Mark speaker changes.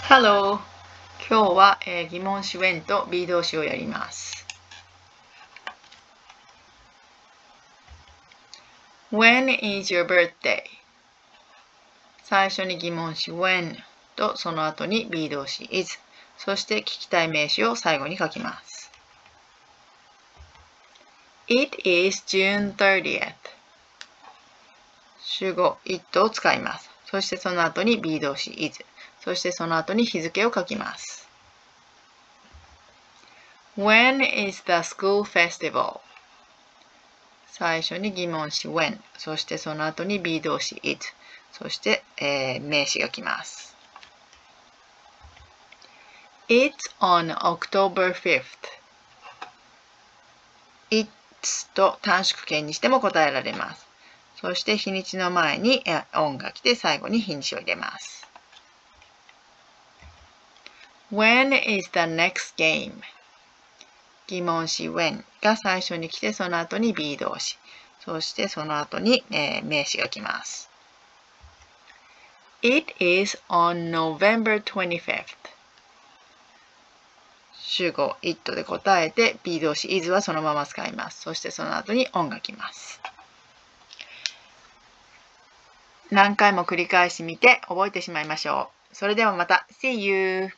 Speaker 1: Hello! 今日は、疑問詞 when と be 動詞をやります。When is your birthday? 最初に疑問詞 when とその後に be 動詞 is、そして聞きたい名詞を最後に書きます。It is June 30th. 主語 it を使います。そしてその後に be 動詞 is、そしてその後に日付を書きます。When is the school festival? 最初に疑問詞 when、そしてその後に be 動詞 it、そして、名詞が来ます。It's on October 5th. It's と短縮形にしても答えられます。そして日にちの前に on が来て最後に日にちを入れます。When is the next game? 疑問詞 when が最初に来てその後に be 動詞、そしてその後に、名詞が来ます。It is on November 25th. 主語 it で答えて be 動詞 is はそのまま使います。そしてその後に on が来ます。何回も繰り返し見て覚えてしまいましょう。それではまた。See you!